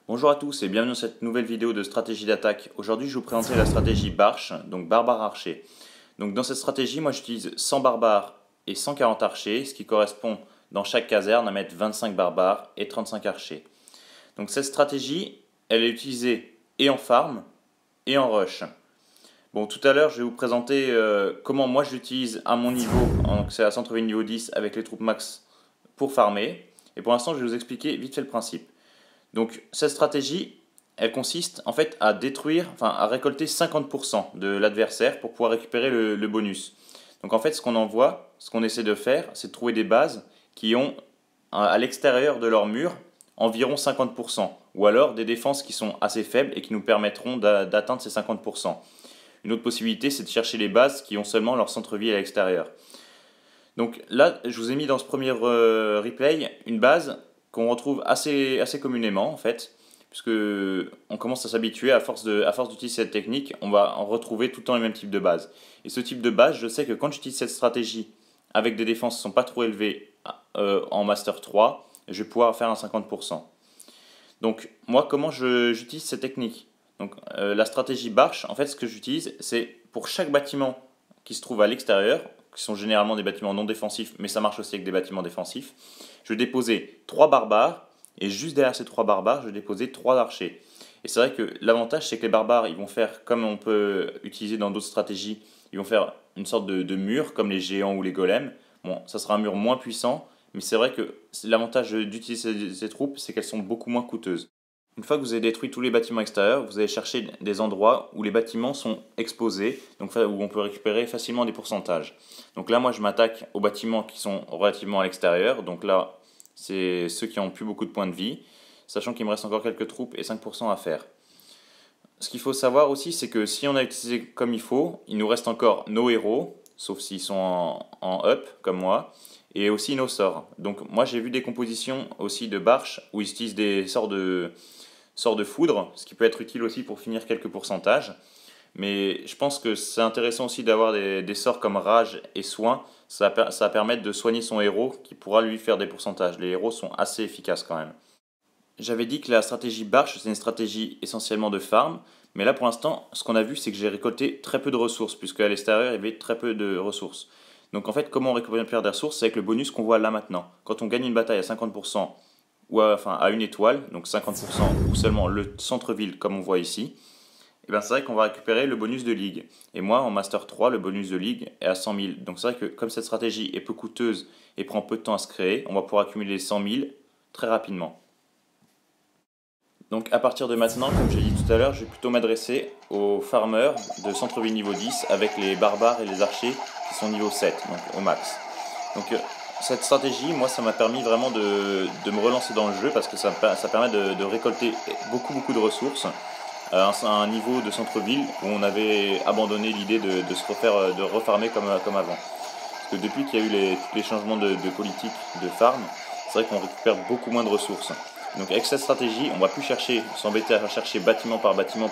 Bonjour à tous et bienvenue dans cette nouvelle vidéo de stratégie d'attaque. Aujourd'hui je vais vous présenter la stratégie Barche, donc barbare archer. Donc dans cette stratégie, moi j'utilise 100 barbares et 140 archers, ce qui correspond dans chaque caserne à mettre 25 barbares et 35 archers. Donc cette stratégie, elle est utilisée et en farm et en rush. Bon, tout à l'heure je vais vous présenter comment moi je l'utilise à mon niveau, donc c'est à centre-ville niveau 10 avec les troupes max pour farmer. Et pour l'instant je vais vous expliquer vite fait le principe. Donc cette stratégie, elle consiste en fait à à récolter 50% de l'adversaire pour pouvoir récupérer le bonus. Donc en fait ce qu'on essaie de faire, c'est de trouver des bases qui ont à l'extérieur de leur mur environ 50%, ou alors des défenses qui sont assez faibles et qui nous permettront d'atteindre ces 50%. Une autre possibilité, c'est de chercher les bases qui ont seulement leur centre-ville à l'extérieur. Donc là, je vous ai mis dans ce premier replay une base qu'on retrouve assez communément en fait, puisque on commence à s'habituer à force d'utiliser cette technique, on va en retrouver tout le temps les mêmes types de bases. Et ce type de base, je sais que quand j'utilise cette stratégie avec des défenses qui ne sont pas trop élevées en Master 3, je vais pouvoir faire un 50%. Donc moi, comment j'utilise cette technique? Donc la stratégie Barche, en fait ce que j'utilise, c'est pour chaque bâtiment qui se trouve à l'extérieur, qui sont généralement des bâtiments non défensifs, mais ça marche aussi avec des bâtiments défensifs, je vais déposer 3 barbares, et juste derrière ces 3 barbares, je vais déposer 3 archers. Et c'est vrai que l'avantage, c'est que les barbares, ils vont faire, comme on peut utiliser dans d'autres stratégies, ils vont faire une sorte de mur, comme les géants ou les golems. Bon, ça sera un mur moins puissant, mais c'est vrai que l'avantage d'utiliser ces troupes, c'est qu'elles sont beaucoup moins coûteuses. Une fois que vous avez détruit tous les bâtiments extérieurs, vous allez chercher des endroits où les bâtiments sont exposés, donc où on peut récupérer facilement des pourcentages. Donc là, moi, je m'attaque aux bâtiments qui sont relativement à l'extérieur. Donc là, c'est ceux qui n'ont plus beaucoup de points de vie, sachant qu'il me reste encore quelques troupes et 5% à faire. Ce qu'il faut savoir aussi, c'est que si on a utilisé comme il faut, il nous reste encore nos héros, sauf s'ils sont en up, comme moi, et aussi nos sorts. Donc moi, j'ai vu des compositions aussi de Barche où ils utilisent des sorts de foudre, ce qui peut être utile aussi pour finir quelques pourcentages. Mais je pense que c'est intéressant aussi d'avoir des sorts comme rage et soin. Ça va permettre de soigner son héros qui pourra lui faire des pourcentages. Les héros sont assez efficaces quand même. J'avais dit que la stratégie Barche, c'est une stratégie essentiellement de farm. Mais là pour l'instant, ce qu'on a vu, c'est que j'ai récolté très peu de ressources, puisque à l'extérieur, il y avait très peu de ressources. Donc en fait, comment on récupère des ressources? C'est avec le bonus qu'on voit là maintenant. Quand on gagne une bataille à 50%, ou à une étoile, donc 50%, ou seulement le centre-ville comme on voit ici, et bien c'est vrai qu'on va récupérer le bonus de ligue. Et moi, en Master 3, le bonus de ligue est à 100 000. Donc c'est vrai que comme cette stratégie est peu coûteuse et prend peu de temps à se créer, on va pouvoir accumuler les 100 000 très rapidement. Donc à partir de maintenant, comme j'ai dit tout à l'heure, je vais plutôt m'adresser aux farmers de centre-ville niveau 10 avec les barbares et les archers qui sont niveau 7, donc au max. Donc cette stratégie, moi, ça m'a permis vraiment de me relancer dans le jeu parce que ça permet de récolter beaucoup de ressources à un niveau de centre-ville où on avait abandonné l'idée de refarmer comme avant. Parce que depuis qu'il y a eu tous les changements de politique de farm, c'est vrai qu'on récupère beaucoup moins de ressources. Donc avec cette stratégie, on ne va plus s'embêter à chercher bâtiment par bâtiment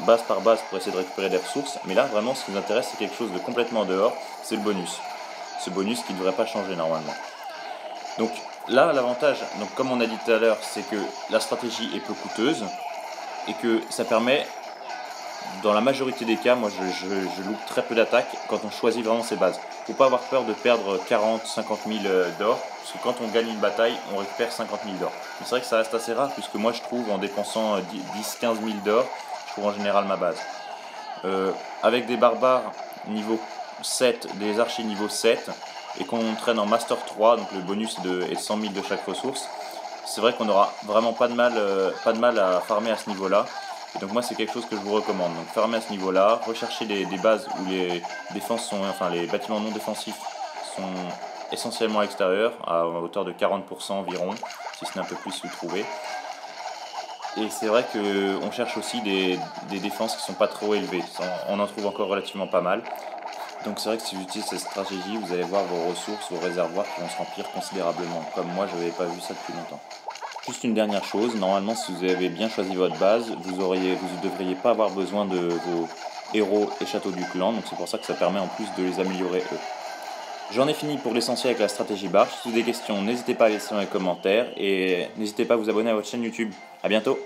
base par base pour essayer de récupérer des ressources. Mais là, vraiment, ce qui nous intéresse, c'est quelque chose de complètement en dehors, c'est le bonus. Ce bonus qui ne devrait pas changer normalement. Donc là, l'avantage, comme on a dit tout à l'heure, c'est que la stratégie est peu coûteuse et que ça permet, dans la majorité des cas, moi je loupe très peu d'attaques quand on choisit vraiment ses bases. Il ne faut pas avoir peur de perdre 40-50 000 d'or, parce que quand on gagne une bataille, on récupère 50 000 d'or. Mais c'est vrai que ça reste assez rare, puisque moi je trouve en dépensant 10-15 000 d'or, je trouve en général ma base. Avec des barbares niveau 7, des archers niveau 7, et qu'on traîne en Master 3, donc le bonus est 100 000 de chaque ressource, c'est vrai qu'on n'aura vraiment pas de mal à farmer à ce niveau-là. Et donc moi c'est quelque chose que je vous recommande. Donc farmer à ce niveau-là, rechercher des bases où les bâtiments non défensifs sont essentiellement à l'extérieur, à hauteur de 40% environ, si ce n'est un peu plus si vous trouvez. Et c'est vrai qu'on cherche aussi des défenses qui ne sont pas trop élevées. On en trouve encore relativement pas mal. Donc c'est vrai que si j'utilise cette stratégie, vous allez voir vos ressources, vos réservoirs qui vont se remplir considérablement. Comme moi, je n'avais pas vu ça depuis longtemps. Juste une dernière chose, normalement si vous avez bien choisi votre base, vous ne devriez pas avoir besoin de vos héros et châteaux du clan. Donc c'est pour ça que ça permet en plus de les améliorer eux. J'en ai fini pour l'essentiel avec la stratégie Barche. Si vous avez des questions, n'hésitez pas à les laisser dans les commentaires et n'hésitez pas à vous abonner à votre chaîne YouTube. A bientôt!